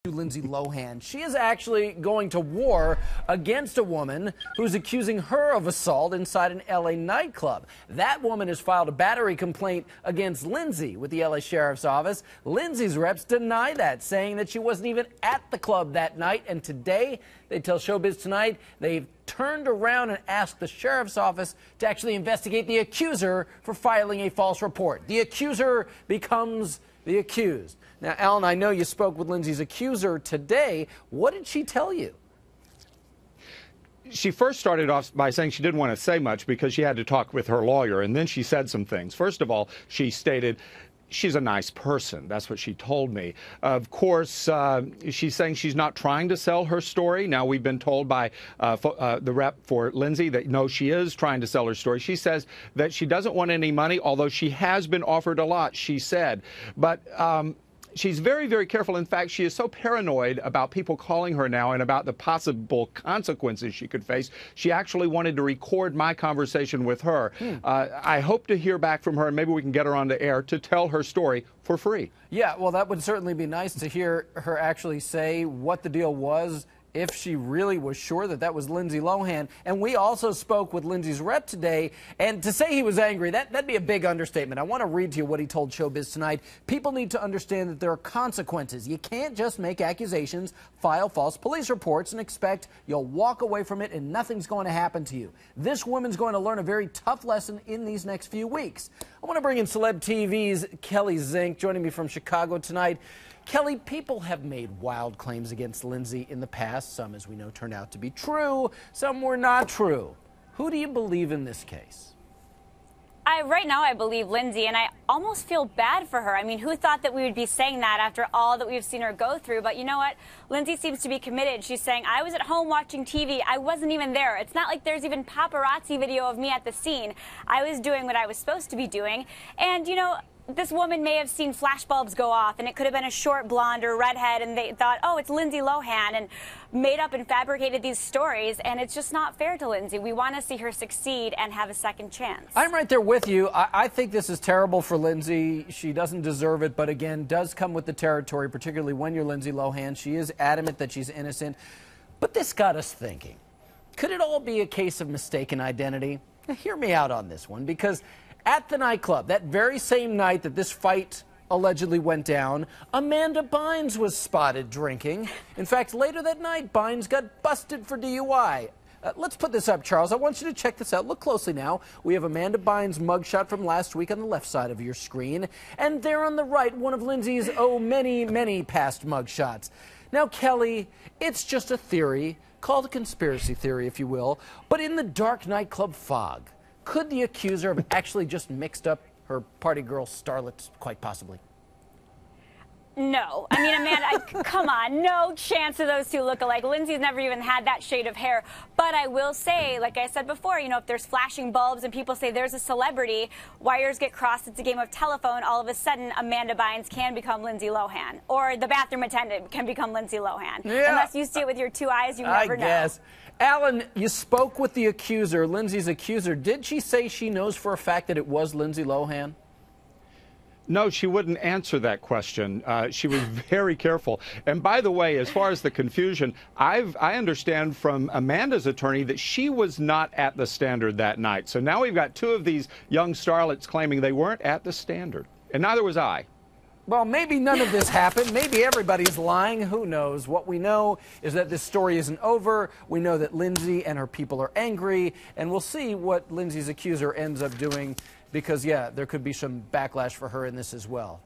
Lindsay Lohan. She is actually going to war against a woman who's accusing her of assault inside an LA nightclub. That woman has filed a battery complaint against Lindsay with the LA Sheriff's Office. Lindsay's reps deny that, saying that she wasn't even at the club that night. And today, they tell Showbiz Tonight, they've turned around and asked the Sheriff's Office to actually investigate the accuser for filing a false report. The accuser becomes the accused. Now, Alan, I know you spoke with Lindsay's accuser today. What did she tell you? She first started off by saying she didn't want to say much because she had to talk with her lawyer, and then she said some things. First of all, she stated she's a nice person. That's what she told me. Of course, she's saying she's not trying to sell her story. Now, we've been told by the rep for Lindsay that, no, she is trying to sell her story. She says that she doesn't want any money, although she has been offered a lot, she said. But she's very, very careful. In fact, she is so paranoid about people calling her now and about the possible consequences she could face. She actually wanted to record my conversation with her. I hope to hear back from her, and maybe we can get her on the air to tell her story for free. Yeah, well, that would certainly be nice to hear her actually say what the deal was, if she really was sure that that was Lindsay Lohan. And we also spoke with Lindsay's rep today, and to say he was angry, that'd be a big understatement. I want to read to you what he told Showbiz Tonight. People need to understand that there are consequences. You can't just make accusations, file false police reports, and expect you'll walk away from it and nothing's going to happen to you. This woman's going to learn a very tough lesson in these next few weeks. I want to bring in Celeb TV's Kelly Zink, joining me from Chicago tonight. Kelly, people have made wild claims against Lindsay in the past. Some, as we know, turned out to be true. Some were not true. Who do you believe in this case? Right now, I believe Lindsay, and I almost feel bad for her. I mean, who thought that we would be saying that after all that we've seen her go through? But you know what? Lindsay seems to be committed. She's saying, I was at home watching TV. I wasn't even there. It's not like there's even paparazzi video of me at the scene. I was doing what I was supposed to be doing. And, you know, this woman may have seen flashbulbs go off, and it could have been a short blonde or redhead, and they thought, oh, it's Lindsay Lohan, and made up and fabricated these stories, and it's just not fair to Lindsay. We want to see her succeed and have a second chance. I'm right there with you. I think this is terrible for Lindsay. She doesn't deserve it, but again, does come with the territory, particularly when you're Lindsay Lohan. She is adamant that she's innocent. But this got us thinking. Could it all be a case of mistaken identity? Now, hear me out on this one, because at the nightclub, that very same night that this fight allegedly went down, Amanda Bynes was spotted drinking. In fact, later that night, Bynes got busted for DUI. Let's put this up, Charles. I want you to check this out. Look closely now. We have Amanda Bynes' mugshot from last week on the left side of your screen. And there on the right, one of Lindsay's, many, many past mugshots. Now, Kelly, it's just a theory, called a conspiracy theory, if you will, but in the dark nightclub fog, could the accuser have actually just mixed up her party girl starlets, quite possibly? No. I mean, Amanda, come on. No chance of those two look alike. Lindsay's never even had that shade of hair. But I will say, like I said before, you know, if there's flashing bulbs and people say there's a celebrity, wires get crossed, it's a game of telephone, all of a sudden Amanda Bynes can become Lindsay Lohan. Or the bathroom attendant can become Lindsay Lohan. Yeah. Unless you see it with your two eyes, you never know. I guess. Alan, you spoke with the accuser, Lindsay's accuser. Did she say she knows for a fact that it was Lindsay Lohan? No, she wouldn't answer that question. She was very careful. And by the way, as far as the confusion, I understand from Amanda's attorney that she was not at the Standard that night. So now we've got two of these young starlets claiming they weren't at the Standard. And neither was I. Well, maybe none of this happened. Maybe everybody's lying. Who knows? What we know is that this story isn't over. We know that Lindsay and her people are angry. And we'll see what Lindsay's accuser ends up doing because, yeah, there could be some backlash for her in this as well.